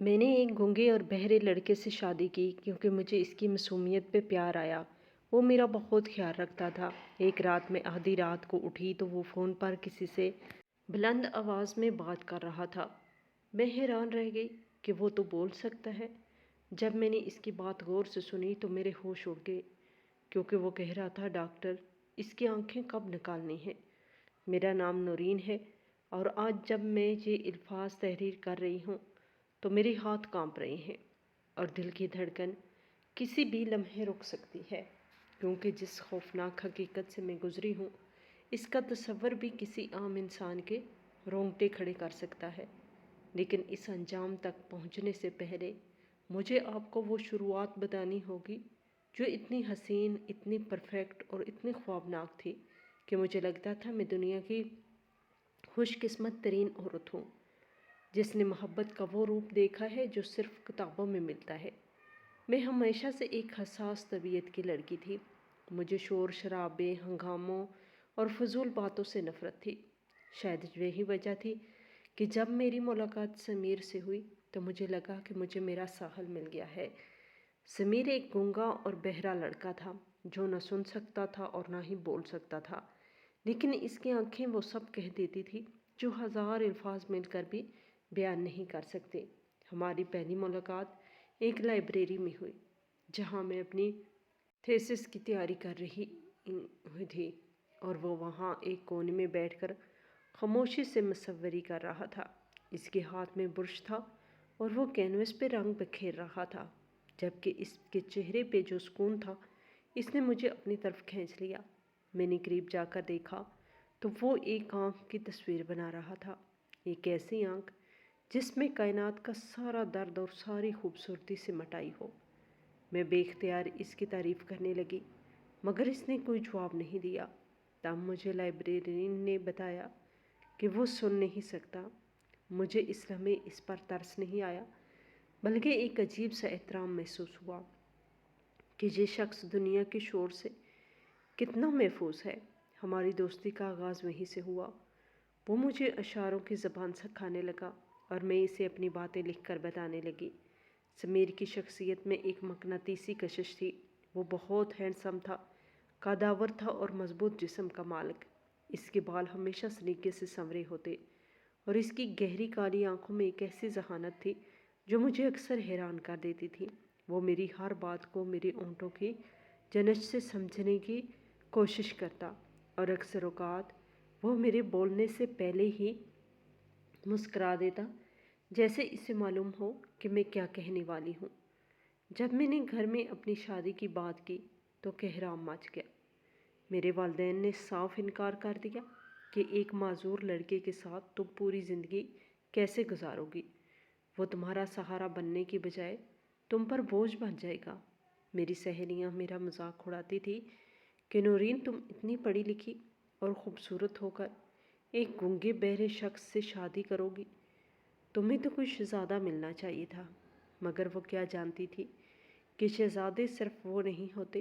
میں نے ایک گونگے اور بہرے لڑکے سے شادی کی کیونکہ مجھے اس کی معصومیت پہ پیار آیا۔ وہ میرا بہت خیال رکھتا تھا۔ ایک رات میں آدھی رات کو اٹھی تو وہ فون پر کسی سے بلند آواز میں بات کر رہا تھا۔ میں حیران رہ گئی کہ وہ تو بول سکتا ہے۔ جب میں نے اس کی بات غور سے سنی تو میرے ہوش اڑ گئے، کیونکہ وہ کہہ رہا تھا، ڈاکٹر، اس کی آنکھیں کب نکالنی ہیں؟ میرا نام نورین ہے، اور آج جب میں یہ الفاظ تحریر کر رہی ہوں تو میرے ہاتھ کانپ رہے ہیں اور دل کی دھڑکن کسی بھی لمحے رک سکتی ہے، کیونکہ جس خوفناک حقیقت سے میں گزری ہوں اس کا تصور بھی کسی عام انسان کے رونگٹے کھڑے کر سکتا ہے۔ لیکن اس انجام تک پہنچنے سے پہلے مجھے آپ کو وہ شروعات بتانی ہوگی جو اتنی حسین، اتنی پرفیکٹ اور اتنی خوابناک تھی کہ مجھے لگتا تھا میں دنیا کی خوش قسمت ترین عورت ہوں، جس نے محبت کا وہ روپ دیکھا ہے جو صرف کتابوں میں ملتا ہے۔ میں ہمیشہ سے ایک حساس طبیعت کی لڑکی تھی۔ مجھے شور شرابے، ہنگاموں اور فضول باتوں سے نفرت تھی۔ شاید یہی وجہ تھی کہ جب میری ملاقات سمیر سے ہوئی تو مجھے لگا کہ مجھے میرا ساحل مل گیا ہے۔ سمیر ایک گونگا اور بہرا لڑکا تھا جو نہ سن سکتا تھا اور نہ ہی بول سکتا تھا، لیکن اس کی آنکھیں وہ سب کہہ دیتی تھی جو ہزار الفاظ مل کر بھی بیان نہیں کر سکتے۔ ہماری پہلی ملاقات ایک لائبریری میں ہوئی، جہاں میں اپنی تھیسس کی تیاری کر رہی ہوئی تھی، اور وہ وہاں ایک کونے میں بیٹھ کر خاموشی سے مصوری کر رہا تھا۔ اس کے ہاتھ میں برش تھا اور وہ کینوس پہ رنگ بکھیر رہا تھا، جبکہ اس کے چہرے پہ جو سکون تھا اس نے مجھے اپنی طرف کھینچ لیا۔ میں نے قریب جا کر دیکھا تو وہ ایک آنکھ کی تصویر بنا رہا تھا، ایک ایسی آنکھ جس میں کائنات کا سارا درد اور ساری خوبصورتی سمٹ آئی ہو۔ میں بے اختیار اس کی تعریف کرنے لگی، مگر اس نے کوئی جواب نہیں دیا۔ تب مجھے لائبریرین نے بتایا کہ وہ سن نہیں سکتا۔ مجھے اس لمحے اس پر ترس نہیں آیا، بلکہ ایک عجیب سا احترام محسوس ہوا کہ یہ شخص دنیا کے شور سے کتنا محفوظ ہے۔ ہماری دوستی کا آغاز وہیں سے ہوا۔ وہ مجھے اشاروں کی زبان سکھانے لگا اور میں اسے اپنی باتیں لکھ کر بتانے لگی۔ سمیر کی شخصیت میں ایک مقناطیسی کشش تھی۔ وہ بہت ہینڈسم تھا، قداور تھا اور مضبوط جسم کا مالک۔ اس کے بال ہمیشہ سلیقے سے سنورے ہوتے اور اس کی گہری کالی آنکھوں میں ایک ایسی ذہانت تھی جو مجھے اکثر حیران کر دیتی تھی۔ وہ میری ہر بات کو میری اونٹوں کی جنش سے سمجھنے کی کوشش کرتا، اور اکثر اوقات وہ میرے بولنے سے پہلے ہی مسکرا دیتا، جیسے اسے معلوم ہو کہ میں کیا کہنے والی ہوں۔ جب میں نے گھر میں اپنی شادی کی بات کی تو کہرام مچ گیا۔ میرے والدین نے صاف انکار کر دیا کہ ایک معذور لڑکے کے ساتھ تم پوری زندگی کیسے گزارو گی؟ وہ تمہارا سہارا بننے کی بجائے تم پر بوجھ بن جائے گا۔ میری سہیلیاں میرا مذاق اڑاتی تھی کہ نورین، تم اتنی پڑھی لکھی اور خوبصورت ہو کر ایک گونگے بہرے شخص سے شادی کرو گی، تمہیں تو کوئی شہزادہ ملنا چاہیے تھا۔ مگر وہ کیا جانتی تھی کہ شہزادے صرف وہ نہیں ہوتے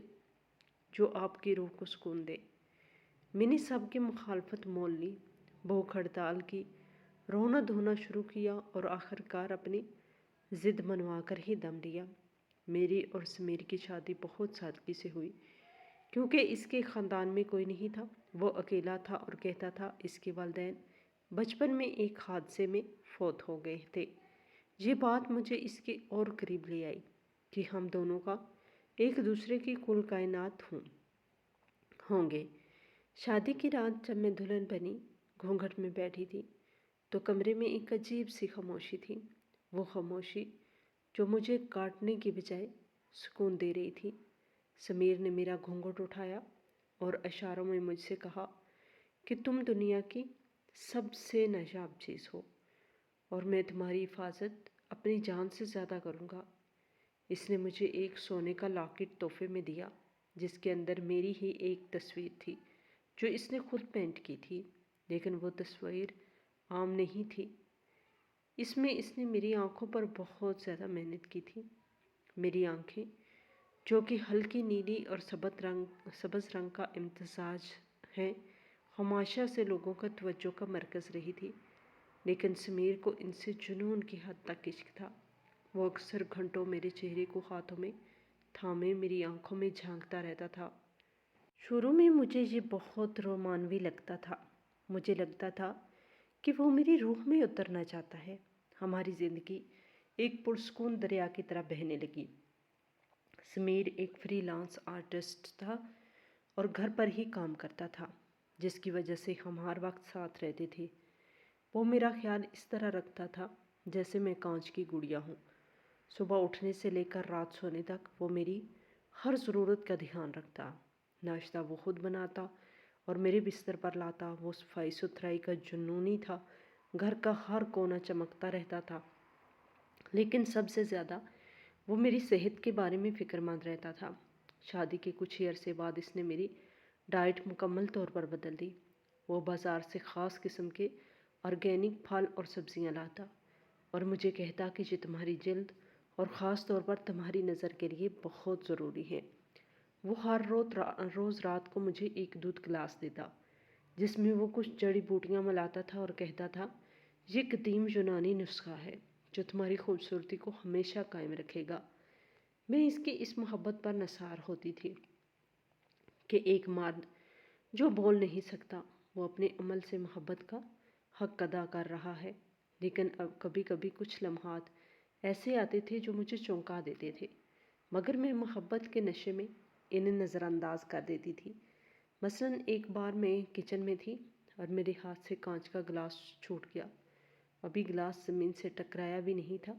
جو آپ کی روح کو سکون دے۔ میں نے سب کی مخالفت مول لی، بھوک ہڑتال کی، رونا دھونا شروع کیا اور آخر کار اپنی ضد منوا کر ہی دم لیا۔ میری اور سمیر کی شادی بہت سادگی سے ہوئی، کیونکہ اس کے خاندان میں کوئی نہیں تھا۔ وہ اکیلا تھا اور کہتا تھا اس کے والدین بچپن میں ایک حادثے میں فوت ہو گئے تھے۔ یہ بات مجھے اس کے اور قریب لے آئی کہ ہم دونوں کا ایک دوسرے کی کل کائنات ہوں گے۔ شادی کی رات جب میں دلہن بنی گھونگھٹ میں بیٹھی تھی تو کمرے میں ایک عجیب سی خاموشی تھی، وہ خاموشی جو مجھے کاٹنے کی بجائے سکون دے رہی تھی۔ سمیر نے میرا گھونگھٹ اٹھایا اور اشاروں میں مجھ سے کہا کہ تم دنیا کی سب سے نایاب چیز ہو اور میں تمہاری حفاظت اپنی جان سے زیادہ کروں گا۔ اس نے مجھے ایک سونے کا لاکٹ تحفے میں دیا جس کے اندر میری ہی ایک تصویر تھی جو اس نے خود پینٹ کی تھی، لیکن وہ تصویر عام نہیں تھی۔ اس میں اس نے میری آنکھوں پر بہت زیادہ محنت کی تھی۔ میری آنکھیں جو کہ ہلکی نیلی اور سبز رنگ کا امتزاج ہیں، ہمیشہ سے لوگوں کا توجہ کا مرکز رہی تھی، لیکن سمیر کو ان سے جنون کی حد تک عشق تھا۔ وہ اکثر گھنٹوں میرے چہرے کو ہاتھوں میں تھامے میری آنکھوں میں جھانکتا رہتا تھا۔ شروع میں مجھے یہ بہت رومانوی لگتا تھا۔ مجھے لگتا تھا کہ وہ میری روح میں اترنا چاہتا ہے۔ ہماری زندگی ایک پرسکون دریا کی طرح بہنے لگی۔ سمیر ایک فری لانس آرٹسٹ تھا اور گھر پر ہی کام کرتا تھا، جس کی وجہ سے ہم ہر وقت ساتھ رہتے تھے۔ وہ میرا خیال اس طرح رکھتا تھا جیسے میں کانچ کی گڑیا ہوں۔ صبح اٹھنے سے لے کر رات سونے تک وہ میری ہر ضرورت کا دھیان رکھتا۔ ناشتہ وہ خود بناتا اور میرے بستر پر لاتا۔ وہ صفائی ستھرائی کا جنونی تھا۔ گھر کا ہر کونا چمکتا رہتا تھا، لیکن سب سے زیادہ وہ میری صحت کے بارے میں فکر مند رہتا تھا۔ شادی کے کچھ ہی عرصے بعد اس نے میری ڈائٹ مکمل طور پر بدل دی۔ وہ بازار سے خاص قسم کے آرگینک پھل اور سبزیاں لاتا اور مجھے کہتا کہ یہ تمہاری جلد اور خاص طور پر تمہاری نظر کے لیے بہت ضروری ہے۔ وہ ہر روز رات کو مجھے ایک دودھ گلاس دیتا، جس میں وہ کچھ جڑی بوٹیاں ملاتا تھا اور کہتا تھا، یہ قدیم یونانی نسخہ ہے جو تمہاری خوبصورتی کو ہمیشہ قائم رکھے گا۔ میں اس کی اس محبت پر نثار ہوتی تھی کہ ایک مرد جو بول نہیں سکتا وہ اپنے عمل سے محبت کا حق ادا کر رہا ہے۔ لیکن اب کبھی کبھی کچھ لمحات ایسے آتے تھے جو مجھے چونکا دیتے تھے، مگر میں محبت کے نشے میں انہیں نظر انداز کر دیتی تھی۔ مثلاً ایک بار میں کچن میں تھی اور میرے ہاتھ سے کانچ کا گلاس چھوٹ گیا۔ ابھی گلاس زمین سے ٹکرایا بھی نہیں تھا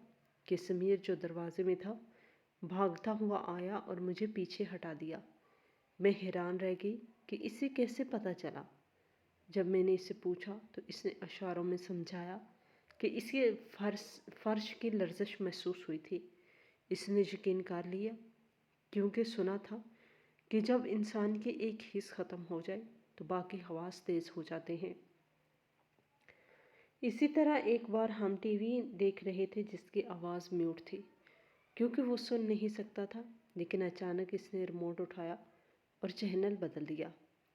کہ سمیر جو دروازے میں تھا بھاگتا ہوا آیا اور مجھے پیچھے ہٹا دیا۔ میں حیران رہ گئی کہ اسے کیسے پتہ چلا۔ جب میں نے اس سے پوچھا تو اس نے اشاروں میں سمجھایا کہ اسے فرش کی لرزش محسوس ہوئی تھی۔ اس نے یقین کر لیا کیونکہ سنا تھا کہ جب انسان کے ایک حص ختم ہو جائے تو باقی حواس تیز ہو جاتے ہیں۔ اسی طرح ایک بار ہم ٹی وی دیکھ رہے تھے جس کی آواز میوٹ تھی کیونکہ وہ سن نہیں سکتا تھا، لیکن اچانک اس نے ریموٹ اٹھایا اور چینل بدل دیا۔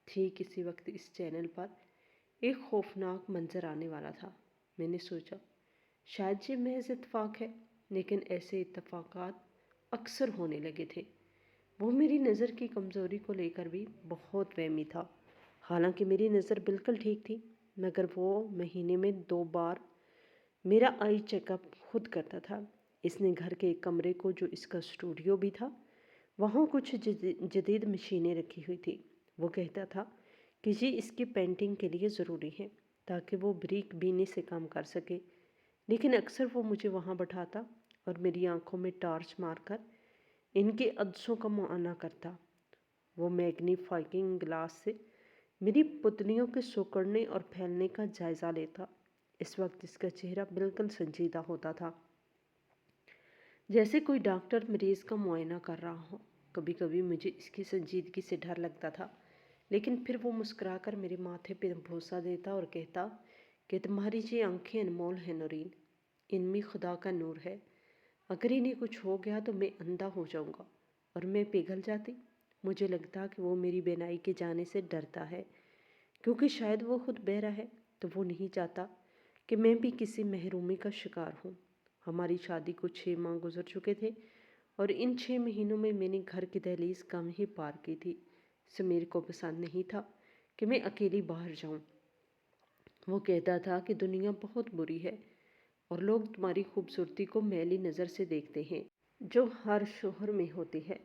ٹھیک اسی وقت اس چینل پر ایک خوفناک منظر آنے والا تھا۔ میں نے سوچا شاید یہ محض اتفاق ہے، لیکن ایسے اتفاقات اکثر ہونے لگے تھے۔ وہ میری نظر کی کمزوری کو لے کر بھی بہت وہمی تھا، حالانکہ میری نظر بالکل ٹھیک تھی، مگر وہ مہینے میں 2 بار میرا آئی چیک اپ خود کرتا تھا۔ اس نے گھر کے ایک کمرے کو جو اس کا اسٹوڈیو بھی تھا، وہاں کچھ جدید مشینیں رکھی ہوئی تھی۔ وہ کہتا تھا کہ یہ اس کی پینٹنگ کے لیے ضروری ہے تاکہ وہ بریک بینی سے کام کر سکے، لیکن اکثر وہ مجھے وہاں بٹھاتا اور میری آنکھوں میں ٹارچ مار کر ان کے عدسوں کا معائنہ کرتا۔ وہ میگنیفائنگ گلاس سے میری پتلیوں کے سکڑنے اور پھیلنے کا جائزہ لیتا۔ اس وقت اس کا چہرہ بالکل سنجیدہ ہوتا تھا، جیسے کوئی ڈاکٹر مریض کا معائنہ کر رہا ہو۔ کبھی کبھی مجھے اس کی سنجیدگی سے ڈر لگتا تھا، لیکن پھر وہ مسکرا کر میرے ماتھے پہ بوسہ دیتا اور کہتا کہ تمہاری یہ آنکھیں انمول ہیں نورین، ان میں خدا کا نور ہے۔ اگر انہیں کچھ ہو گیا تو میں اندھا ہو جاؤں گا، اور میں پگھل جاتی۔ مجھے لگتا کہ وہ میری بینائی کے جانے سے ڈرتا ہے، کیونکہ شاید وہ خود بہرا ہے تو وہ نہیں چاہتا کہ میں بھی کسی محرومی کا شکار ہوں۔ ہماری شادی کو 6 ماہ گزر چکے تھے اور ان 6 مہینوں میں میں نے گھر کی دہلیز کم ہی پار کی تھی۔ سمیر کو پسند نہیں تھا کہ میں اکیلی باہر جاؤں۔ وہ کہتا تھا کہ دنیا بہت بری ہے اور لوگ تمہاری خوبصورتی کو میلی نظر سے دیکھتے ہیں جو ہر شوہر میں ہوتی ہے۔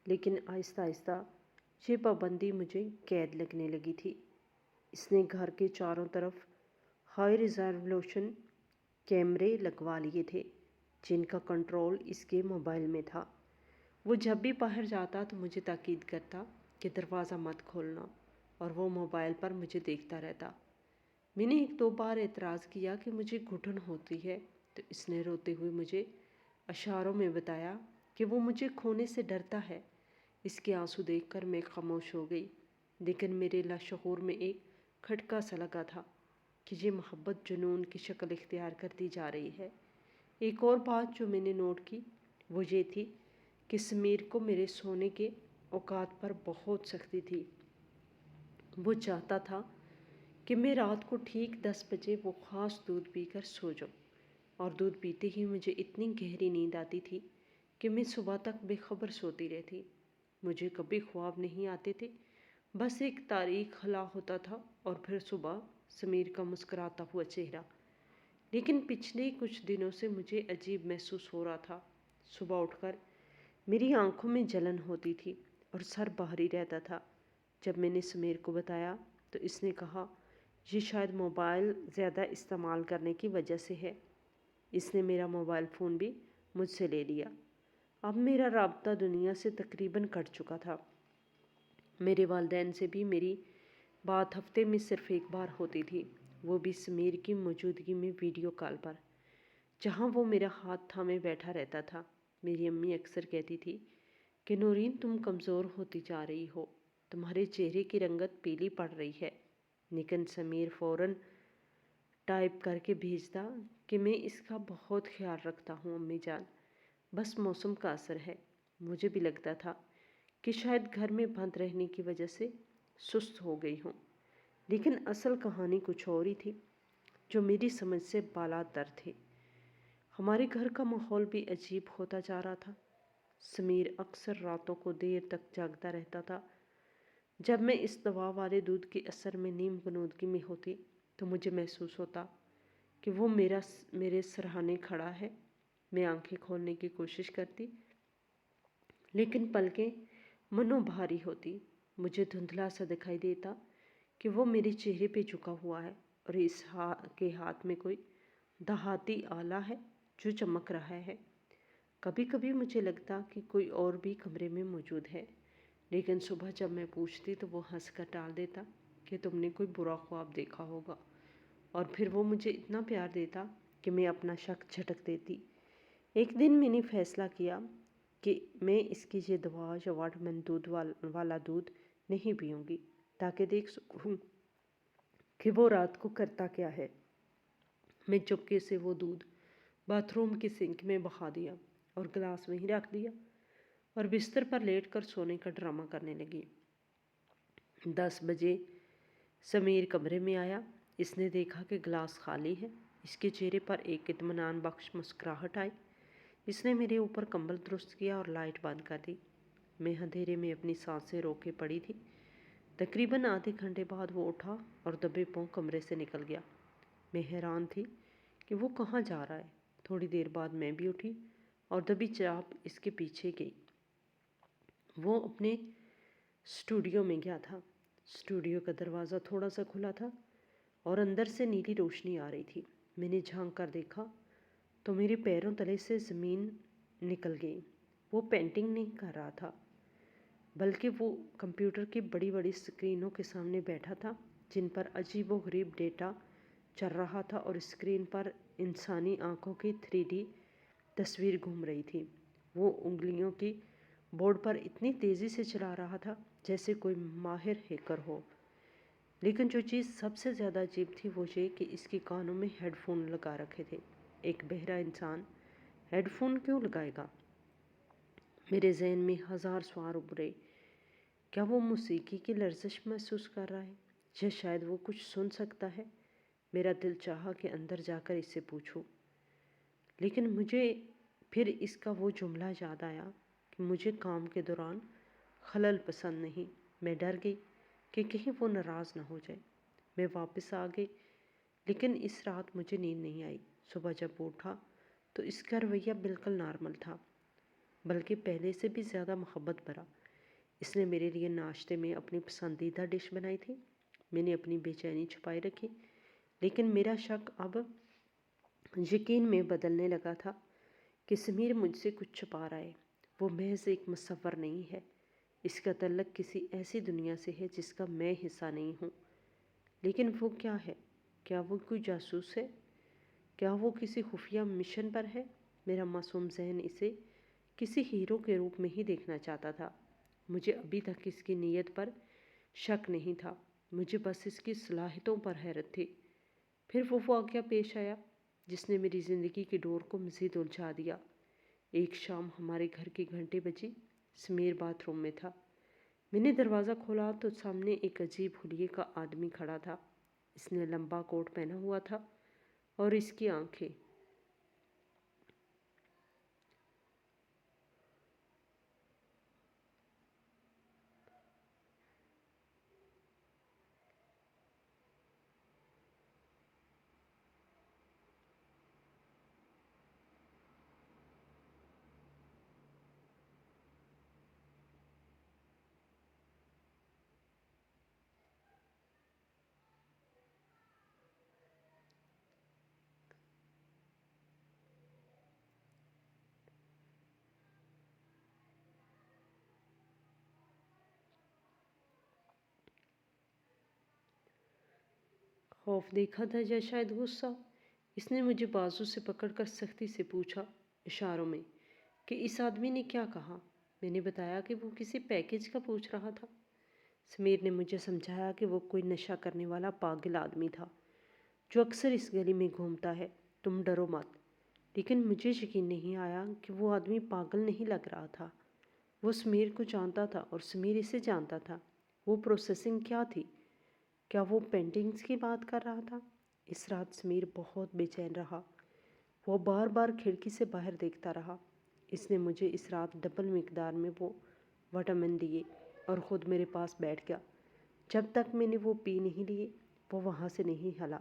لیکن آہستہ آہستہ یہ پابندی مجھے قید لگنے لگی تھی۔ اس نے گھر کے چاروں طرف ہائی ریزولوشن کیمرے لگوا لیے تھے جن کا کنٹرول اس کے موبائل میں تھا۔ وہ جب بھی باہر جاتا تو مجھے تاکید کرتا کہ دروازہ مت کھولنا، اور وہ موبائل پر مجھے دیکھتا رہتا۔ میں نے 1-2 بار اعتراض کیا کہ مجھے گھٹن ہوتی ہے تو اس نے روتے ہوئے مجھے اشاروں میں بتایا کہ وہ مجھے کھونے سے ڈرتا ہے۔ اس کے آنسو دیکھ کر میں خاموش ہو گئی، لیکن میرے لاشعور میں ایک کھٹکا سا لگا تھا کہ یہ محبت جنون کی شکل اختیار کرتی جا رہی ہے۔ ایک اور بات جو میں نے نوٹ کی وہ یہ تھی کہ سمیر کو میرے سونے کے اوقات پر بہت سختی تھی۔ وہ چاہتا تھا کہ میں رات کو ٹھیک 10 بجے وہ خاص دودھ پی کر سو جاؤں، اور دودھ پیتے ہی مجھے اتنی گہری نیند آتی تھی کہ میں صبح تک بے خبر سوتی رہتی۔ مجھے کبھی خواب نہیں آتے تھے، بس ایک تاریک خلا ہوتا تھا اور پھر صبح سمیر کا مسکراتا ہوا چہرہ۔ لیکن پچھلے کچھ دنوں سے مجھے عجیب محسوس ہو رہا تھا۔ صبح اٹھ کر میری آنکھوں میں جلن ہوتی تھی اور سر باہری رہتا تھا۔ جب میں نے سمیر کو بتایا تو اس نے کہا یہ شاید موبائل زیادہ استعمال کرنے کی وجہ سے ہے۔ اس نے میرا موبائل فون بھی مجھ سے لے لیا۔ اب میرا رابطہ دنیا سے تقریباً کٹ چکا تھا۔ میرے والدین سے بھی میری بات ہفتے میں صرف ایک بار ہوتی تھی، وہ بھی سمیر کی موجودگی میں ویڈیو کال پر، جہاں وہ میرا ہاتھ تھامے بیٹھا رہتا تھا۔ میری امی اکثر کہتی تھی کہ نورین تم کمزور ہوتی جا رہی ہو، تمہارے چہرے کی رنگت پیلی پڑ رہی ہے۔ لیکن سمیر فوراً ٹائپ کر کے بھیجتا کہ میں اس کا بہت خیال رکھتا ہوں امی جان، بس موسم کا اثر ہے۔ مجھے بھی لگتا تھا کہ شاید گھر میں بند رہنے کی وجہ سے سست ہو گئی ہوں، لیکن اصل کہانی کچھ اور ہی تھی جو میری سمجھ سے بالاتر تھی۔ ہمارے گھر کا ماحول بھی عجیب ہوتا جا رہا تھا۔ سمیر اکثر راتوں کو دیر تک جاگتا رہتا تھا۔ جب میں اس دوا والے دودھ کے اثر میں نیم غنودگی میں ہوتی تو مجھے محسوس ہوتا کہ وہ میرے سرہانے کھڑا ہے۔ میں آنکھیں کھولنے کی کوشش کرتی، لیکن پلکیں منو بھاری ہوتی۔ مجھے دھندلا سا دکھائی دیتا کہ وہ میرے چہرے پہ جھکا ہوا ہے اور اس کے ہاتھ میں کوئی دھاتی آلہ ہے جو چمک رہا ہے۔ کبھی کبھی مجھے لگتا کہ کوئی اور بھی کمرے میں موجود ہے، لیکن صبح جب میں پوچھتی تو وہ ہنس کر ٹال دیتا کہ تم نے کوئی برا خواب دیکھا ہوگا، اور پھر وہ مجھے اتنا پیار دیتا کہ میں اپنا شک جھٹک دیتی۔ ایک دن میں نے فیصلہ کیا کہ میں اس کی یہ دوا یا واٹرمن دودھ والا دودھ نہیں پیوں گی، تاکہ دیکھ سکوں کہ وہ رات کو کرتا کیا ہے۔ میں چپکے سے وہ دودھ باتھ روم کی سنک میں بہا دیا اور گلاس وہیں رکھ دیا اور بستر پر لیٹ کر سونے کا ڈرامہ کرنے لگی۔ 10 بجے سمیر کمرے میں آیا۔ اس نے دیکھا کہ گلاس خالی ہے۔ اس کے چہرے پر ایک اطمینان بخش مسکراہٹ آئی۔ اس نے میرے اوپر کمبل درست کیا اور لائٹ بند کر دی۔ میں اندھیرے میں اپنی سانسیں روکے پڑی تھی۔ تقریباً آدھے گھنٹے بعد وہ اٹھا اور دبے پاؤں کمرے سے نکل گیا۔ میں حیران تھی کہ وہ کہاں جا رہا ہے۔ تھوڑی دیر بعد میں بھی اٹھی اور دبی چاپ اس کے پیچھے گئی۔ وہ اپنے اسٹوڈیو میں گیا تھا۔ اسٹوڈیو کا دروازہ تھوڑا سا کھلا تھا اور اندر سے نیلی روشنی آ رہی تھی۔ میں نے جھانک کر دیکھا تو میرے پیروں تلے سے زمین نکل گئی۔ وہ پینٹنگ نہیں کر رہا تھا، بلکہ وہ کمپیوٹر کی بڑی بڑی اسکرینوں کے سامنے بیٹھا تھا، جن پر عجیب و غریب ڈیٹا چل رہا تھا اور اسکرین پر انسانی آنکھوں کی 3D تصویر گھوم رہی تھی۔ وہ انگلیوں کی بورڈ پر اتنی تیزی سے چلا رہا تھا جیسے کوئی ماہر ہیکر ہو۔ لیکن جو چیز سب سے زیادہ عجیب تھی وہ یہ کہ اس کے کانوں میں ہیڈ فون لگا رکھے تھے۔ ایک بہرا انسان ہیڈ فون کیوں لگائے گا؟ میرے ذہن میں ہزار سوال ابھرے۔ کیا وہ موسیقی کی لرزش محسوس کر رہا ہے یا شاید وہ کچھ سن سکتا ہے؟ میرا دل چاہا کہ اندر جا کر اس سے پوچھوں، لیکن مجھے پھر اس کا وہ جملہ یاد آیا کہ مجھے کام کے دوران خلل پسند نہیں۔ میں ڈر گئی کہ کہیں وہ ناراض نہ ہو جائے۔ میں واپس آ گئی، لیکن اس رات مجھے نیند نہیں آئی۔ صبح جب اٹھا تو اس کا رویہ بالکل نارمل تھا، بلکہ پہلے سے بھی زیادہ محبت بھرا۔ اس نے میرے لیے ناشتے میں اپنی پسندیدہ ڈش بنائی تھی۔ میں نے اپنی بے چینی چھپائے رکھی، لیکن میرا شک اب یقین میں بدلنے لگا تھا کہ سمیر مجھ سے کچھ چھپا رہا ہے۔ وہ محض ایک مصور نہیں ہے، اس کا تعلق کسی ایسی دنیا سے ہے جس کا میں حصہ نہیں ہوں۔ لیکن وہ کیا ہے؟ کیا وہ کوئی جاسوس ہے؟ کیا وہ کسی خفیہ مشن پر ہے؟ میرا معصوم ذہن اسے کسی ہیرو کے روپ میں ہی دیکھنا چاہتا تھا۔ مجھے ابھی تک اس کی نیت پر شک نہیں تھا، مجھے بس اس کی صلاحیتوں پر حیرت تھی۔ پھر وہ واقعہ پیش آیا جس نے میری زندگی کی ڈور کو مزید الجھا دیا۔ ایک شام ہمارے گھر کی گھنٹی بجی۔ سمیر باتھ روم میں تھا۔ میں نے دروازہ کھولا تو سامنے ایک عجیب حلیے کا آدمی کھڑا تھا۔ اس نے لمبا کوٹ پہنا ہوا تھا اور اس کی آنکھیں خوف دیکھا تھا یا شاید غصہ؟ اس نے مجھے بازو سے پکڑ کر سختی سے پوچھا، اشاروں میں، کہ اس آدمی نے کیا کہا؟ میں نے بتایا کہ وہ کسی پیکیج کا پوچھ رہا تھا۔ سمیر نے مجھے سمجھایا کہ وہ کوئی نشہ کرنے والا پاگل آدمی تھا جو اکثر اس گلی میں گھومتا ہے، تم ڈرو مت۔ لیکن مجھے یقین نہیں آیا کہ وہ آدمی پاگل نہیں لگ رہا تھا۔ وہ سمیر کو جانتا تھا اور سمیر اسے جانتا تھا۔ وہ پروسیسنگ کیا تھی؟ کیا وہ پینٹنگز کی بات کر رہا تھا؟ اس رات سمیر بہت بے چین رہا۔ وہ بار بار کھڑکی سے باہر دیکھتا رہا۔ اس نے مجھے اس رات ڈبل مقدار میں وہ وٹامن دیے اور خود میرے پاس بیٹھ گیا۔ جب تک میں نے وہ پی نہیں لیے وہ وہاں سے نہیں ہلا۔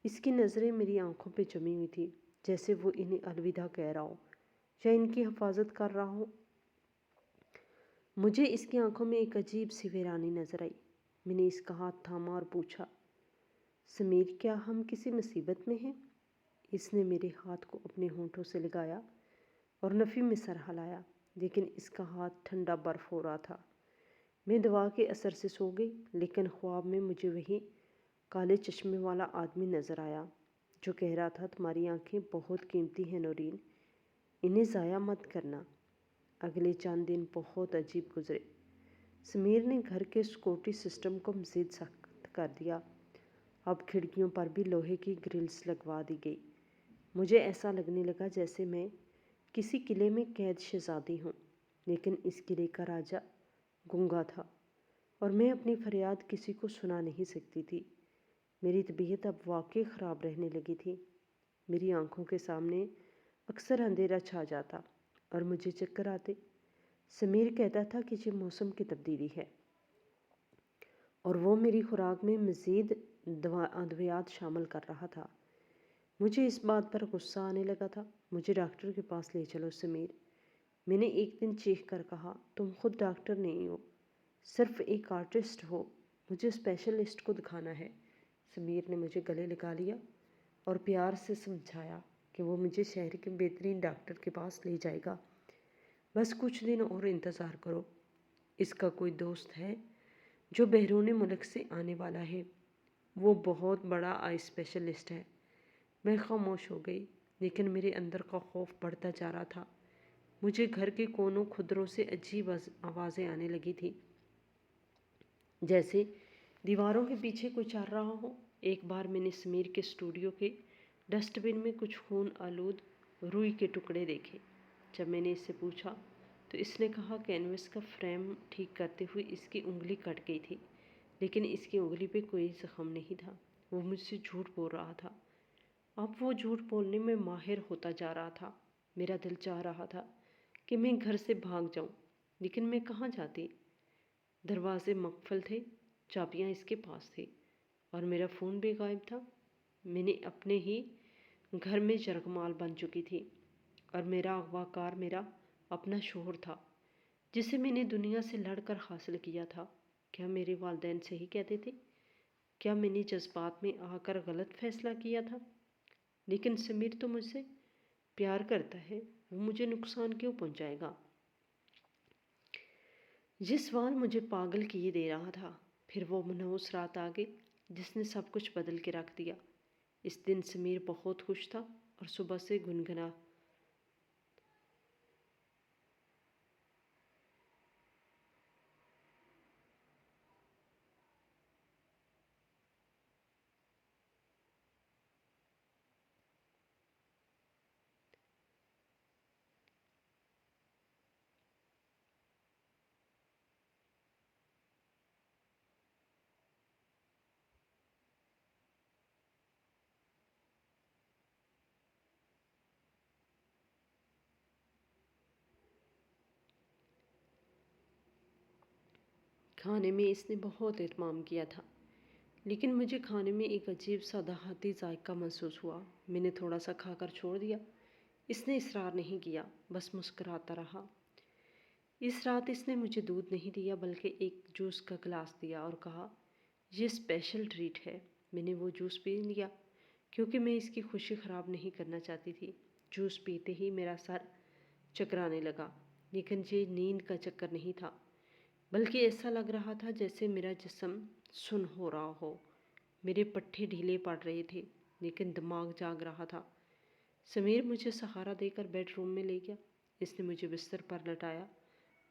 اس کی نظریں میری آنکھوں پہ جمی ہوئی تھی، جیسے وہ انہیں الوداع کہہ رہا ہو یا ان کی حفاظت کر رہا ہو۔ مجھے اس کی آنکھوں میں ایک عجیب سی ویرانی نظر آئی۔ میں نے اس کا ہاتھ تھاما اور پوچھا، سمیر کیا ہم کسی مصیبت میں ہیں؟ اس نے میرے ہاتھ کو اپنے ہونٹوں سے لگایا اور نفی میں سر ہلایا، لیکن اس کا ہاتھ ٹھنڈا برف ہو رہا تھا۔ میں دوا کے اثر سے سو گئی، لیکن خواب میں مجھے وہی کالے چشمے والا آدمی نظر آیا جو کہہ رہا تھا، تمہاری آنکھیں بہت قیمتی ہیں نورین، انہیں ضائع مت کرنا۔ اگلے چند دن بہت عجیب گزرے۔ سمیر نے گھر کے سیکورٹی سسٹم کو مزید سخت کر دیا۔ اب کھڑکیوں پر بھی لوہے کی گرلز لگوا دی گئی۔ مجھے ایسا لگنے لگا جیسے میں کسی قلعے میں قید شہزادی ہوں، لیکن اس قلعے کا راجا گونگا تھا اور میں اپنی فریاد کسی کو سنا نہیں سکتی تھی۔ میری طبیعت اب واقعی خراب رہنے لگی تھی۔ میری آنکھوں کے سامنے اکثر اندھیرا چھا جاتا اور مجھے چکر آتے۔ سمیر کہتا تھا کہ یہ موسم کی تبدیلی ہے اور وہ میری خوراک میں مزید ادویات شامل کر رہا تھا۔ مجھے اس بات پر غصہ آنے لگا تھا۔ مجھے ڈاکٹر کے پاس لے چلو سمیر، میں نے ایک دن چیخ کر کہا۔ تم خود ڈاکٹر نہیں ہو، صرف ایک آرٹسٹ ہو، مجھے اسپیشلسٹ کو دکھانا ہے۔ سمیر نے مجھے گلے لگا لیا اور پیار سے سمجھایا کہ وہ مجھے شہر کے بہترین ڈاکٹر کے پاس لے جائے گا۔ بس کچھ دن اور انتظار کرو۔ اس کا کوئی دوست ہے جو بیرون ملک سے آنے والا ہے، وہ بہت بڑا آئی اسپیشلسٹ ہے۔ میں خاموش ہو گئی، لیکن میرے اندر کا خوف بڑھتا جا رہا تھا۔ مجھے گھر کے کونوں خدروں سے عجیب آوازیں آنے لگی تھی، جیسے دیواروں کے پیچھے کوئی چل رہا ہو۔ ایک بار میں نے سمیر کے اسٹوڈیو کے ڈسٹ بن میں کچھ خون آلود روئی کے ٹکڑے دیکھے۔ جب میں نے اس سے پوچھا تو اس نے کہا کینوس کا فریم ٹھیک کرتے ہوئے اس کی انگلی کٹ گئی تھی، لیکن اس کی انگلی پہ کوئی زخم نہیں تھا۔ وہ مجھ سے جھوٹ بول رہا تھا۔ اب وہ جھوٹ بولنے میں ماہر ہوتا جا رہا تھا۔ میرا دل چاہ رہا تھا کہ میں گھر سے بھاگ جاؤں، لیکن میں کہاں جاتی؟ دروازے مقفل تھے، چابیاں اس کے پاس تھی اور میرا فون بھی غائب تھا۔ میں نے اپنے ہی گھر میں یرغمال بن چکی تھی اور میرا اغوا کار میرا اپنا شوہر تھا، جسے میں نے دنیا سے لڑ کر حاصل کیا تھا۔ کیا میرے والدین صحیح کہتے تھے؟ کیا میں نے جذبات میں آ کر غلط فیصلہ کیا تھا؟ لیکن سمیر تو مجھ سے پیار کرتا ہے، وہ مجھے نقصان کیوں پہنچائے گا؟ یہ سوال مجھے پاگل کیے دے رہا تھا۔ پھر وہ منحوس رات آ گئی جس نے سب کچھ بدل کے رکھ دیا۔ اس دن سمیر بہت خوش تھا اور صبح سے گنگنا کھانے میں اس نے بہت اہتمام کیا تھا، لیکن مجھے کھانے میں ایک عجیب سا دہاتی ذائقہ محسوس ہوا۔ میں نے تھوڑا سا کھا کر چھوڑ دیا۔ اس نے اصرار نہیں کیا، بس مسکراتا رہا۔ اس رات اس نے مجھے دودھ نہیں دیا بلکہ ایک جوس کا گلاس دیا اور کہا، یہ اسپیشل ٹریٹ ہے۔ میں نے وہ جوس پی لیا کیونکہ میں اس کی خوشی خراب نہیں کرنا چاہتی تھی۔ جوس پیتے ہی میرا سر چکرانے لگا، لیکن یہ نیند کا چکر نہیں تھا، بلکہ ایسا لگ رہا تھا جیسے میرا جسم سن ہو رہا ہو۔ میرے پٹھے ڈھیلے پڑ رہے تھے لیکن دماغ جاگ رہا تھا۔ سمیر مجھے سہارا دے کر بیڈ روم میں لے گیا۔ اس نے مجھے بستر پر لٹایا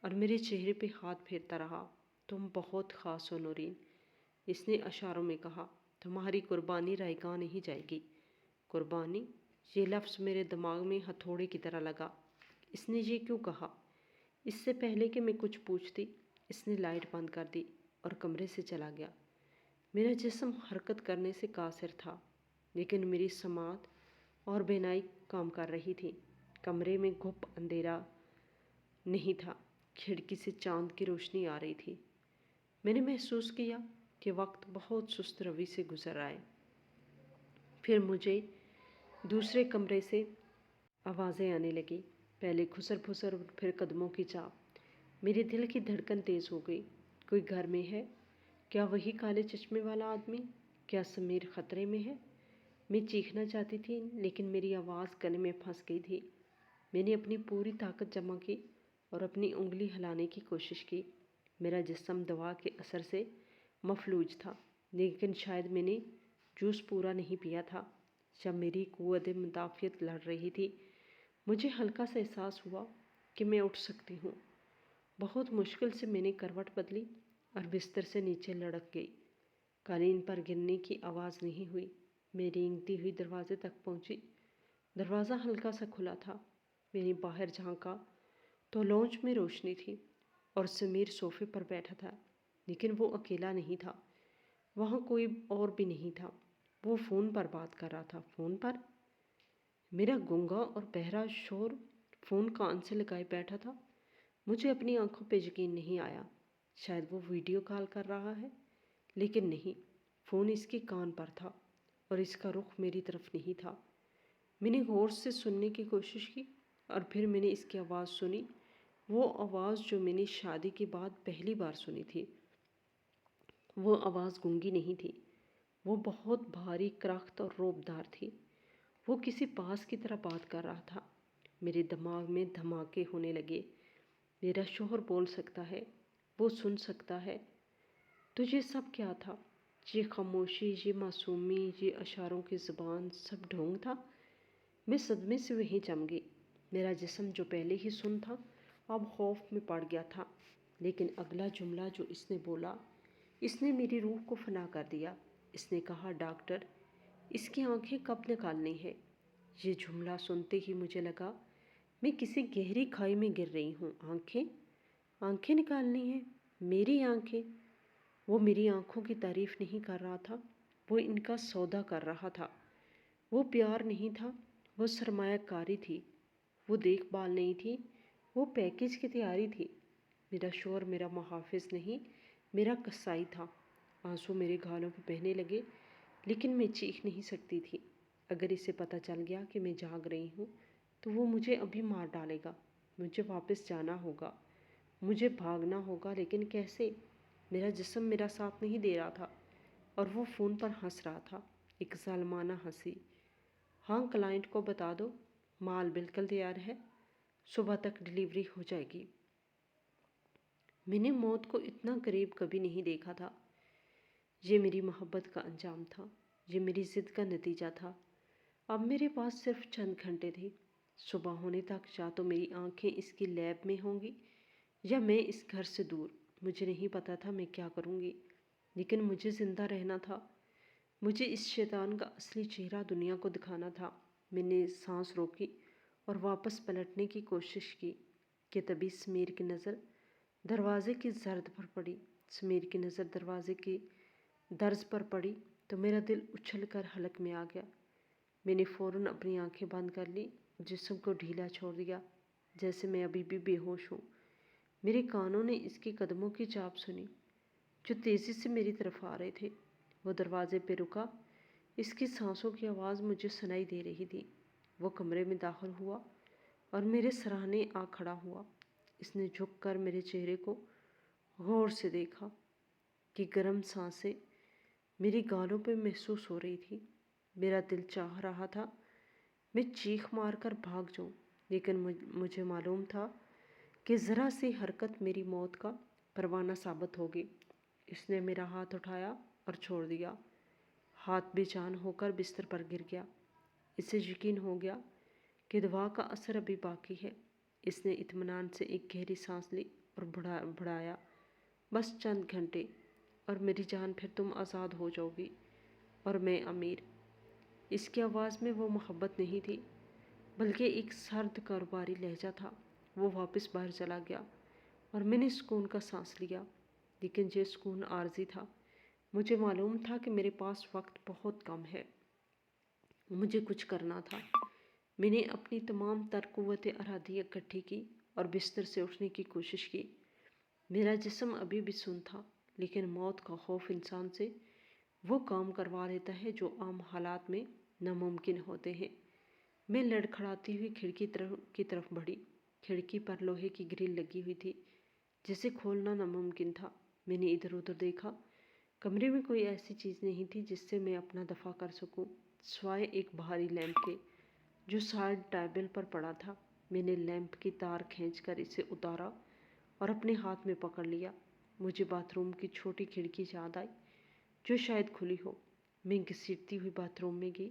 اور میرے چہرے پہ ہاتھ پھیرتا رہا۔ تم بہت خاص ہو نورین، اس نے اشاروں میں کہا۔ تمہاری قربانی رائگاں نہیں جائے گی۔ قربانی؟ یہ لفظ میرے دماغ میں ہتھوڑے کی طرح لگا۔ اس نے یہ کیوں کہا؟ اس سے پہلے کہ میں کچھ پوچھتی، اس نے لائٹ بند کر دی اور کمرے سے چلا گیا۔ میرا جسم حرکت کرنے سے قاصر تھا لیکن میری سماعت اور بینائی کام کر رہی تھی۔ کمرے میں گھپ اندھیرا نہیں تھا، کھڑکی سے چاند کی روشنی آ رہی تھی۔ میں نے محسوس کیا کہ وقت بہت سست روی سے گزر رہا ہے۔ پھر مجھے دوسرے کمرے سے آوازیں آنے لگیں، پہلے کھسر پھسر اور پھر قدموں کی چاپ۔ میرے دل کی دھڑکن تیز ہو گئی۔ کوئی گھر میں ہے؟ کیا وہی کالے چشمے والا آدمی؟ کیا سمیر خطرے میں ہے؟ میں چیخنا چاہتی تھی لیکن میری آواز گلے میں پھنس گئی تھی۔ میں نے اپنی پوری طاقت جمع کی اور اپنی انگلی ہلانے کی کوشش کی۔ میرا جسم دوا کے اثر سے مفلوج تھا لیکن شاید میں نے جوس پورا نہیں پیا تھا۔ جب میری قوت مدافعت لڑ رہی تھی، مجھے ہلکا سا احساس ہوا کہ میں اٹھ سکتی ہوں۔ بہت مشکل سے میں نے کروٹ بدلی اور بستر سے نیچے لڑک گئی۔ قالین پر گرنے کی آواز نہیں ہوئی۔ میں رینگتی ہوئی دروازے تک پہنچی۔ دروازہ ہلکا سا کھلا تھا۔ میں نے باہر جھانکا تو لانچ میں روشنی تھی اور سمیر صوفے پر بیٹھا تھا، لیکن وہ اکیلا نہیں تھا۔ وہاں کوئی اور بھی نہیں تھا۔ وہ فون پر بات کر رہا تھا۔ فون پر؟ میرا گونگا اور بہرا شور فون کان سے لگائے بیٹھا تھا۔ مجھے اپنی آنکھوں پہ یقین نہیں آیا۔ شاید وہ ویڈیو کال کر رہا ہے، لیکن نہیں، فون اس کے کان پر تھا اور اس کا رخ میری طرف نہیں تھا۔ میں نے غور سے سننے کی کوشش کی اور پھر میں نے اس کی آواز سنی، وہ آواز جو میں نے شادی کے بعد پہلی بار سنی تھی۔ وہ آواز گونگی نہیں تھی، وہ بہت بھاری، کرخت اور روبدار تھی۔ وہ کسی باز کی طرح بات کر رہا تھا۔ میرے دماغ میں دھماکے ہونے لگے۔ میرا شوہر بول سکتا ہے، وہ سن سکتا ہے۔ تو یہ سب کیا تھا؟ یہ خاموشی، یہ معصومی، یہ اشاروں کی زبان، سب ڈھونگ تھا؟ میں صدمے سے وہیں جم گئی۔ میرا جسم جو پہلے ہی سن تھا اب خوف میں پڑ گیا تھا۔ لیکن اگلا جملہ جو اس نے بولا، اس نے میری روح کو فنا کر دیا۔ اس نے کہا، ڈاکٹر، اس کی آنکھیں کب نکالنی ہے؟ یہ جملہ سنتے ہی مجھے لگا میں کسی گہری کھائی میں گر رہی ہوں۔ آنکھیں؟ آنکھیں نکالنی ہیں؟ میری آنکھیں؟ وہ میری آنکھوں کی تعریف نہیں کر رہا تھا، وہ ان کا سودا کر رہا تھا۔ وہ پیار نہیں تھا، وہ سرمایہ کاری تھی۔ وہ دیکھ بھال نہیں تھی، وہ پیکیج کی تیاری تھی۔ میرا شوہر میرا محافظ نہیں، میرا کسائی تھا۔ آنسو میرے گالوں پہ بہنے لگے لیکن میں چیخ نہیں سکتی تھی۔ اگر اسے پتہ چل گیا کہ میں جاگ رہی ہوں تو وہ مجھے ابھی مار ڈالے گا۔ مجھے واپس جانا ہوگا، مجھے بھاگنا ہوگا، لیکن کیسے؟ میرا جسم میرا ساتھ نہیں دے رہا تھا اور وہ فون پر ہنس رہا تھا، ایک ظالمانہ ہنسی۔ ہاں، کلائنٹ کو بتا دو مال بالکل تیار ہے، صبح تک ڈیلیوری ہو جائے گی۔ میں نے موت کو اتنا قریب کبھی نہیں دیکھا تھا۔ یہ میری محبت کا انجام تھا، یہ میری ضد کا نتیجہ تھا۔ اب میرے پاس صرف چند گھنٹے تھے۔ صبح ہونے تک یا تو میری آنکھیں اس کی لیب میں ہوں گی یا میں اس گھر سے دور۔ مجھے نہیں پتا تھا میں کیا کروں گی، لیکن مجھے زندہ رہنا تھا۔ مجھے اس شیطان کا اصلی چہرہ دنیا کو دکھانا تھا۔ میں نے سانس روکی اور واپس پلٹنے کی کوشش کی کہ تبھی سمیر کی نظر دروازے کی زرد پر پڑی۔ سمیر کی نظر دروازے کی درز پر پڑی تو میرا دل اچھل کر حلق میں آ گیا۔ میں نے فوراً اپنی آنکھیں بند کر لی، جسم کو ڈھیلا چھوڑ دیا جیسے میں ابھی بھی بے ہوش ہوں۔ میرے کانوں نے اس کے قدموں کی چاپ سنی جو تیزی سے میری طرف آ رہے تھے۔ وہ دروازے پہ رکا، اس کی سانسوں کی آواز مجھے سنائی دے رہی تھی۔ وہ کمرے میں داخل ہوا اور میرے سراہنے آ کھڑا ہوا۔ اس نے جھک کر میرے چہرے کو غور سے دیکھا کہ گرم سانسیں میری گالوں پہ محسوس ہو رہی تھی۔ میرا دل چاہ رہا تھا میں چیخ مار کر بھاگ جاؤں، لیکن مجھے معلوم تھا کہ ذرا سی حرکت میری موت کا پروانہ ثابت ہوگی۔ اس نے میرا ہاتھ اٹھایا اور چھوڑ دیا۔ ہاتھ بے جان ہو کر بستر پر گر گیا۔ اسے یقین ہو گیا کہ دوا کا اثر ابھی باقی ہے۔ اس نے اطمینان سے ایک گہری سانس لی اور بڑھایا، بس چند گھنٹے اور میری جان پھر تم آزاد ہو جاؤ گی اور میں امیر۔ اس کی آواز میں وہ محبت نہیں تھی بلکہ ایک سرد کاروباری لہجہ تھا۔ وہ واپس باہر چلا گیا اور میں نے سکون کا سانس لیا، لیکن یہ سکون عارضی تھا۔ مجھے معلوم تھا کہ میرے پاس وقت بہت کم ہے، مجھے کچھ کرنا تھا۔ میں نے اپنی تمام تر قوت ارادی اکٹھی کی اور بستر سے اٹھنے کی کوشش کی۔ میرا جسم ابھی بھی سن تھا، لیکن موت کا خوف انسان سے وہ کام کروا لیتا ہے جو عام حالات میں ناممکن ہوتے ہیں۔ میں لڑکھڑاتی ہوئی کھڑکی کی طرف بڑھی۔ کھڑکی پر لوہے کی گرل لگی ہوئی تھی جسے کھولنا ناممکن تھا۔ میں نے ادھر ادھر دیکھا۔ کمرے میں کوئی ایسی چیز نہیں تھی جس سے میں اپنا دفاع کر سکوں، سوائے ایک بھاری لیمپ کے جو سائیڈ ٹیبل پر پڑا تھا۔ میں نے لیمپ کی تار کھینچ کر اسے اتارا اور اپنے ہاتھ میں پکڑ لیا۔ مجھے باتھ روم کی چھوٹی کھڑکی یاد آئی جو شاید کھلی ہو۔ میں گھسیٹتی ہوئی باتھ روم میں گئی،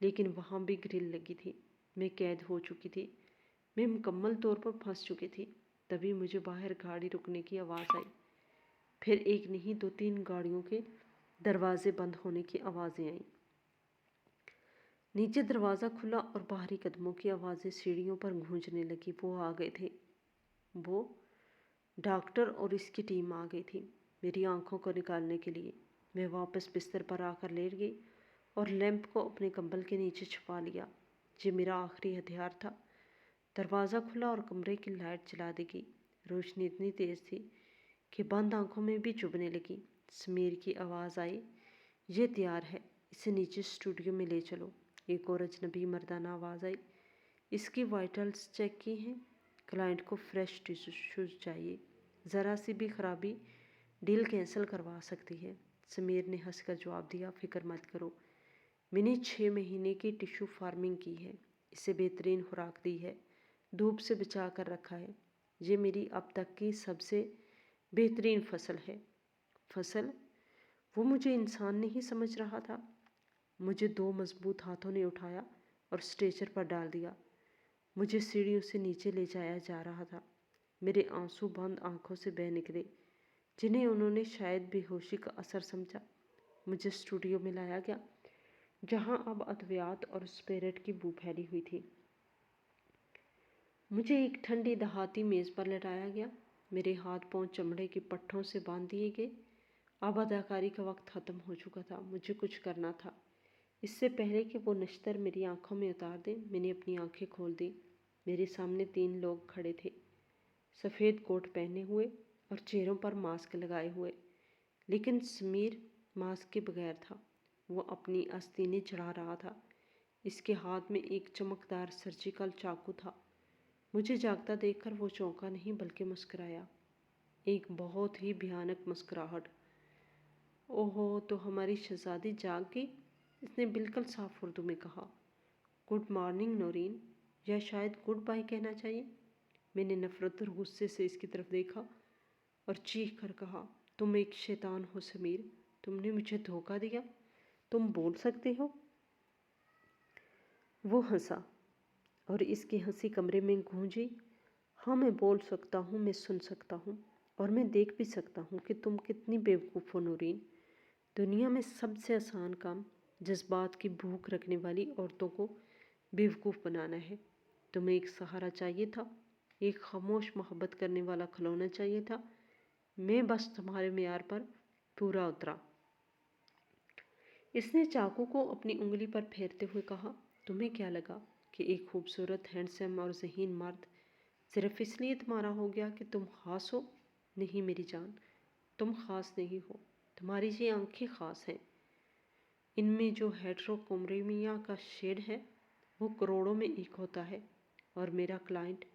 لیکن وہاں بھی گرل لگی تھی۔ میں قید ہو چکی تھی، میں مکمل طور پر پھنس چکی تھی۔ تبھی مجھے باہر گاڑی رکنے کی آواز آئی، پھر ایک نہیں 2-3 گاڑیوں کے دروازے بند ہونے کی آوازیں آئیں۔ نیچے دروازہ کھلا اور باہری قدموں کی آوازیں سیڑھیوں پر گونجنے لگی۔ وہ آ گئے تھے، وہ ڈاکٹر اور اس کی ٹیم آ گئی تھی میری آنکھوں کو نکالنے کے لیے۔ میں واپس بستر پر آ کر لیٹ گئی اور لیمپ کو اپنے کمبل کے نیچے چھپا لیا۔ یہ میرا آخری ہتھیار تھا۔ دروازہ کھلا اور کمرے کی لائٹ جلا دی گئی۔ روشنی اتنی تیز تھی کہ بند آنکھوں میں بھی چبھنے لگی۔ سمیر کی آواز آئی، یہ تیار ہے، اسے نیچے اسٹوڈیو میں لے چلو۔ ایک اور اجنبی مردانہ آواز آئی، اس کی وائٹلز چیک کی ہیں، کلائنٹ کو فریش ٹیشوز چاہیے، ذرا سی بھی خرابی ڈیل کینسل کروا سکتی ہے۔ سمیر نے ہنس کر جواب دیا، فکر مت کرو، میں نے 6 مہینے کی ٹیشو فارمنگ کی ہے، اسے بہترین خوراک دی ہے، دھوپ سے بچا کر رکھا ہے۔ یہ میری اب تک کی سب سے بہترین فصل ہے۔ فصل؟ وہ مجھے انسان نہیں سمجھ رہا تھا۔ مجھے 2 مضبوط ہاتھوں نے اٹھایا اور اسٹریچر پر ڈال دیا۔ مجھے سیڑھیوں سے نیچے لے جایا جا رہا تھا۔ میرے آنسو بند آنکھوں سے بہہ نکلے، جنہیں انہوں نے شاید بے ہوشی کا اثر سمجھا۔ مجھے اسٹوڈیو میں لایا گیا، جہاں اب ادویات اور اسپرٹ کی بو پھیلی ہوئی تھی۔ مجھے ایک ٹھنڈی دھاتی میز پر لٹایا گیا، میرے ہاتھ پاؤں چمڑے کی پٹھوں سے باندھ دیے گئے۔ اب اداکاری کا وقت ختم ہو چکا تھا، مجھے کچھ کرنا تھا۔ اس سے پہلے کہ وہ نشتر میری آنکھوں میں اتار دیں، میں نے اپنی آنکھیں کھول دیں۔ میرے سامنے 3 لوگ کھڑے تھے، سفید کوٹ پہنے ہوئے اور چہروں پر ماسک لگائے ہوئے، لیکن سمیر ماسک کے بغیر تھا۔ وہ اپنی آستینیں چڑھا رہا تھا، اس کے ہاتھ میں ایک چمکدار سرجیکل چاقو تھا۔ مجھے جاگتا دیکھ کر وہ چونکا نہیں بلکہ مسکرایا، ایک بہت ہی بھیانک مسکراہٹ۔ اوہو، تو ہماری شہزادی جاگ گئی، اس نے بالکل صاف اردو میں کہا۔ گڈ مارننگ نورین، یا شاید گڈ بائی کہنا چاہیے۔ میں نے نفرت اور غصے سے اس کی طرف دیکھا اور چیخ کر کہا، تم ایک شیطان ہو سمیر، تم نے مجھے دھوکہ دیا، تم بول سکتے ہو؟ وہ ہنسا اور اس کی ہنسی کمرے میں گونجی۔ ہاں، میں بول سکتا ہوں، میں سن سکتا ہوں، اور میں دیکھ بھی سکتا ہوں کہ تم کتنی بیوقوف ہو نورین۔ دنیا میں سب سے آسان کام جذبات کی بھوک رکھنے والی عورتوں کو بیوقوف بنانا ہے۔ تمہیں ایک سہارا چاہیے تھا، ایک خاموش محبت کرنے والا کھلونا چاہیے تھا۔ میں بس تمہارے معیار پر پورا اترا۔ اس نے چاقو کو اپنی انگلی پر پھیرتے ہوئے کہا، تمہیں کیا لگا کہ ایک خوبصورت، ہینڈسم اور ذہین مرد صرف اس لیے تمہارا ہو گیا کہ تم خاص ہو؟ نہیں میری جان، تم خاص نہیں ہو، تمہاری یہ آنکھیں خاص ہیں۔ ان میں جو ہیٹروکرومیا کا شیڈ ہے وہ کروڑوں میں ایک ہوتا ہے، اور میرا کلائنٹ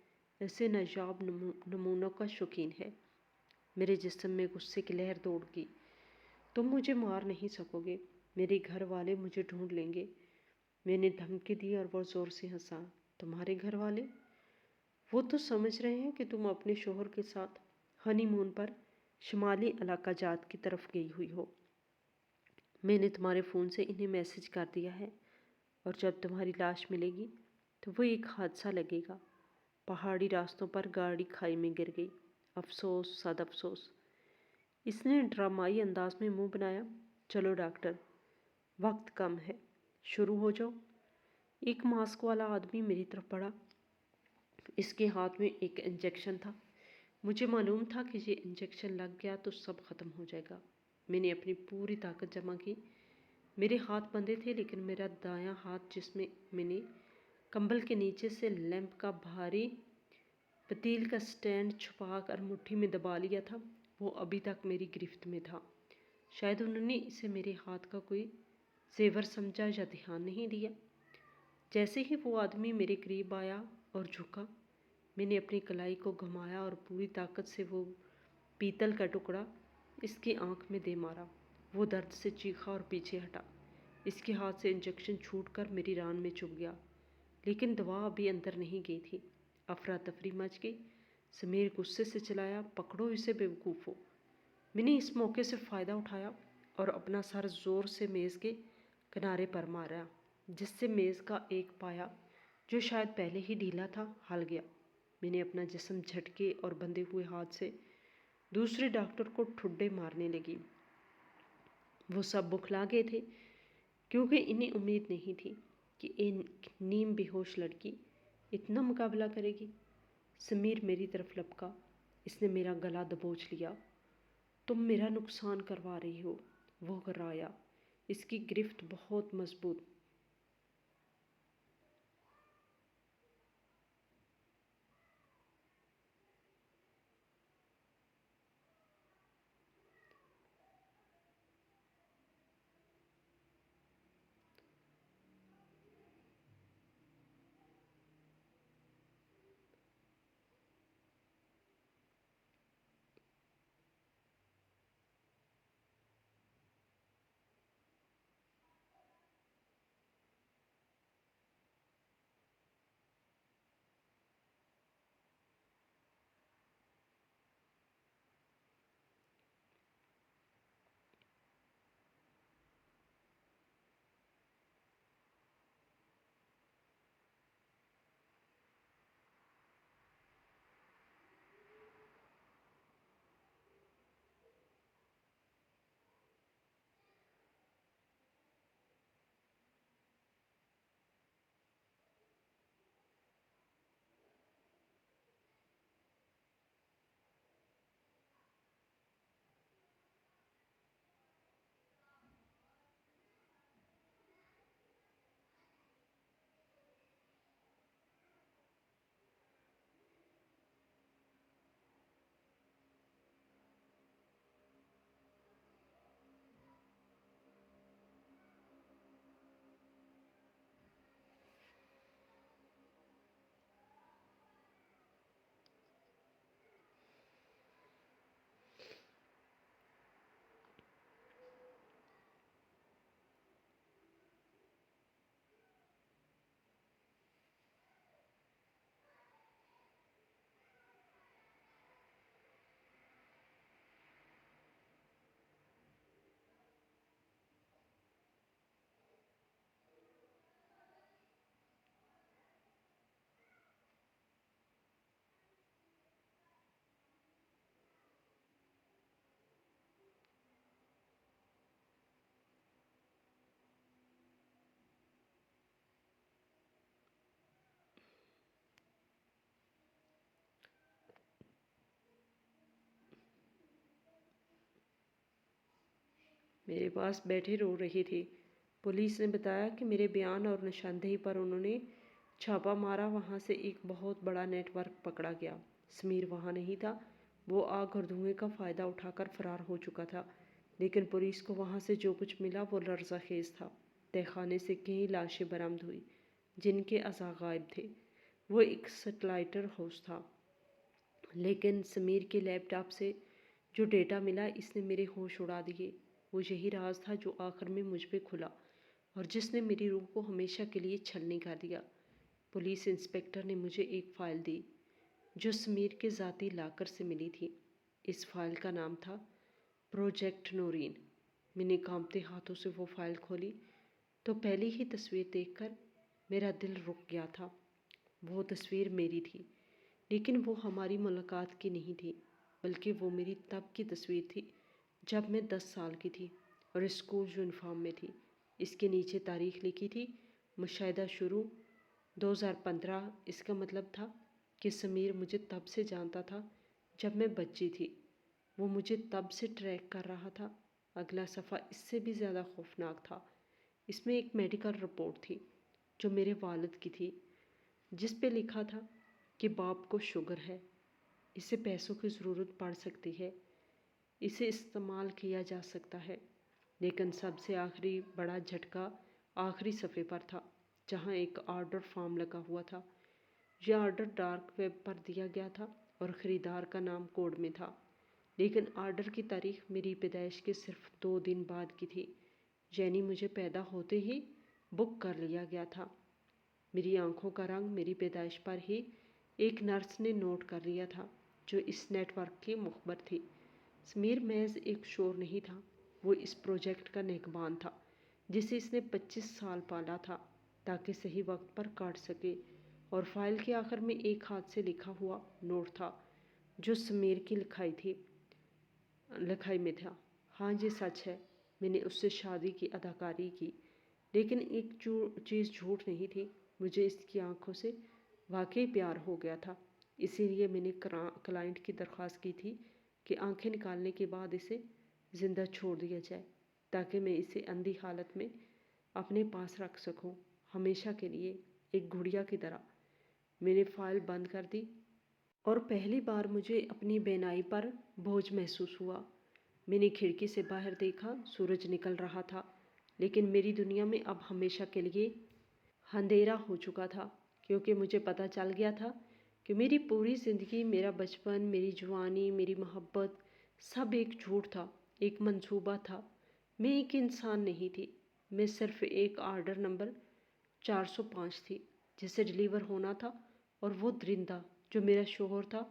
ایسے نایاب نمونوں کا شوقین ہے۔ میرے جسم میں غصے کی لہر دوڑ گئی۔ تم مجھے مار نہیں سکو گے، میرے گھر والے مجھے ڈھونڈ لیں گے۔ میں نے دھمکی دی اور وہ زور سے ہنسا۔ تمہارے گھر والے؟ وہ تو سمجھ رہے ہیں کہ تم اپنے شوہر کے ساتھ ہنی مون پر شمالی علاقہ جات کی طرف گئی ہوئی ہو۔ میں نے تمہارے فون سے انہیں میسج کر دیا ہے، اور جب تمہاری لاش ملے گی تو وہ ایک حادثہ لگے گا۔ پہاڑی راستوں پر گاڑی کھائی میں گر گئی۔ افسوس، صد افسوس۔ اس نے ڈرامائی انداز میں منہ بنایا۔ چلو ڈاکٹر، وقت کم ہے، شروع ہو جاؤ۔ ایک ماسک والا آدمی میری طرف بڑھا۔ اس کے ہاتھ میں ایک انجیکشن تھا۔ مجھے معلوم تھا کہ یہ انجیکشن لگ گیا تو سب ختم ہو جائے گا۔ میں نے اپنی پوری طاقت جمع کی۔ میرے ہاتھ بندھے تھے، لیکن میرا دایاں ہاتھ، جس میں نے کمبل کے نیچے سے لیمپ کا بھاری پتیل کا سٹینڈ چھپا کر مٹھی میں دبا لیا تھا، وہ ابھی تک میری گرفت میں تھا۔ شاید انہوں نے اسے میرے ہاتھ کا کوئی زیور سمجھا یا دھیان نہیں دیا۔ جیسے ہی وہ آدمی میرے قریب آیا اور جھکا، میں نے اپنی کلائی کو گھمایا اور پوری طاقت سے وہ پیتل کا ٹکڑا اس کی آنکھ میں دے مارا۔ وہ درد سے چیخا اور پیچھے ہٹا۔ اس کے ہاتھ سے انجیکشن چھوٹ کر میری ران میں چبھ گیا، لیکن دوا ابھی اندر نہیں گئی تھی۔ افراتفری مچ گئی۔ سمیر غصے سے چلایا، پکڑو اسے بیوقوفو۔ میں نے اس موقع سے فائدہ اٹھایا اور اپنا سر زور سے میز کے کنارے پر مارا، جس سے میز کا ایک پایا، جو شاید پہلے ہی ڈھیلا تھا، ہل گیا۔ میں نے اپنا جسم جھٹکے اور بندھے ہوئے ہاتھ سے دوسرے ڈاکٹر کو ٹھڈے مارنے لگی۔ وہ سب بکھلا گئے تھے، کیونکہ انہیں امید نہیں تھی کہ ایک نیم بے ہوش لڑکی اتنا مقابلہ کرے گی۔ سمیر میری طرف لپکا۔ اس نے میرا گلا دبوچ لیا۔ تم میرا نقصان کروا رہی ہو، وہ گرایا۔ اس کی گرفت بہت مضبوط۔ میرے پاس بیٹھے رو رہی تھی۔ پولیس نے بتایا کہ میرے بیان اور نشاندہی پر انہوں نے چھاپا مارا۔ وہاں سے ایک بہت بڑا نیٹ ورک پکڑا گیا۔ سمیر وہاں نہیں تھا۔ وہ آگ اور دھوئیں کا فائدہ اٹھا کر فرار ہو چکا تھا، لیکن پولیس کو وہاں سے جو کچھ ملا وہ لرزہ خیز تھا۔ تہہ خانے سے کئی لاشیں برآمد ہوئی جن کے اعضاء غائب تھے۔ وہ ایک سیٹلائٹ ہاؤس تھا، لیکن سمیر کے لیپ ٹاپ سے جو ڈیٹا ملا، اس نے میرے ہوش اڑا دیے۔ وہ یہی راز تھا جو آخر میں مجھ پہ کھلا اور جس نے میری روح کو ہمیشہ کے لیے چھلنی کر دیا۔ پولیس انسپکٹر نے مجھے ایک فائل دی جو سمیر کے ذاتی لاکر سے ملی تھی۔ اس فائل کا نام تھا پروجیکٹ نورین۔ میں نے کانپتے ہاتھوں سے وہ فائل کھولی تو پہلی ہی تصویر دیکھ کر میرا دل رک گیا تھا۔ وہ تصویر میری تھی، لیکن وہ ہماری ملاقات کی نہیں تھی، بلکہ وہ میری تب کی تصویر تھی جب میں 10 سال کی تھی اور اسکول یونیفارم میں تھی۔ اس کے نیچے تاریخ لکھی تھی، مشاہدہ شروع 2015۔ اس کا مطلب تھا کہ سمیر مجھے تب سے جانتا تھا جب میں بچی تھی۔ وہ مجھے تب سے ٹریک کر رہا تھا۔ اگلا صفحہ اس سے بھی زیادہ خوفناک تھا۔ اس میں ایک میڈیکل رپورٹ تھی جو میرے والد کی تھی، جس پہ لکھا تھا کہ باپ کو شوگر ہے، اسے پیسوں کی ضرورت پڑ سکتی ہے، اسے استعمال کیا جا سکتا ہے۔ لیکن سب سے آخری بڑا جھٹکا آخری صفحے پر تھا، جہاں ایک آرڈر فارم لگا ہوا تھا۔ یہ آرڈر ڈارک ویب پر دیا گیا تھا اور خریدار کا نام کوڈ میں تھا، لیکن آرڈر کی تاریخ میری پیدائش کے صرف 2 دن بعد کی تھی، یعنی مجھے پیدا ہوتے ہی بک کر لیا گیا تھا۔ میری آنکھوں کا رنگ میری پیدائش پر ہی ایک نرس نے نوٹ کر لیا تھا، جو اس نیٹ ورک کی مخبر تھی۔ سمیر محض ایک شور نہیں تھا، وہ اس پروجیکٹ کا نگہبان تھا، جسے اس نے 25 سال پالا تھا تاکہ صحیح وقت پر کاٹ سکے۔ اور فائل کے آخر میں ایک ہاتھ سے لکھا ہوا نوٹ تھا، جو سمیر کی لکھائی میں تھا۔ ہاں، یہ سچ ہے، میں نے اس سے شادی کی اداکاری کی، لیکن ایک چیز جھوٹ نہیں تھی، مجھے اس کی آنکھوں سے واقعی پیار ہو گیا تھا۔ اسی لیے میں نے کلائنٹ کی درخواست کی تھی کہ آنکھیں نکالنے کے بعد اسے زندہ چھوڑ دیا جائے، تاکہ میں اسے اندھی حالت میں اپنے پاس رکھ سکوں، ہمیشہ کے لیے، ایک گڑیا کی طرح۔ میں نے فائل بند کر دی اور پہلی بار مجھے اپنی بینائی پر بوجھ محسوس ہوا۔ میں نے کھڑکی سے باہر دیکھا، سورج نکل رہا تھا، لیکن میری دنیا میں اب ہمیشہ کے لیے اندھیرا ہو چکا تھا، کیونکہ مجھے پتہ چل گیا تھا کہ میری پوری زندگی، میرا بچپن، میری جوانی، میری محبت، سب ایک جھوٹ تھا، ایک منصوبہ تھا۔ میں ایک انسان نہیں تھی، میں صرف ایک آرڈر نمبر 405 تھی، جسے ڈیلیور ہونا تھا، اور وہ درندہ جو میرا شوہر تھا،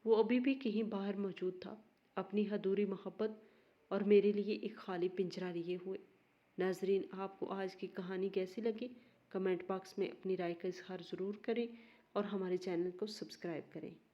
وہ ابھی بھی کہیں باہر موجود تھا، اپنی ادھوری محبت اور میرے لیے ایک خالی پنجرا لیے ہوئے۔ ناظرین، آپ کو آج کی کہانی کیسی لگی؟ کمنٹ باکس میں اپنی رائے کا اظہار ضرور کریں اور ہمارے چینل کو سبسکرائب کریں۔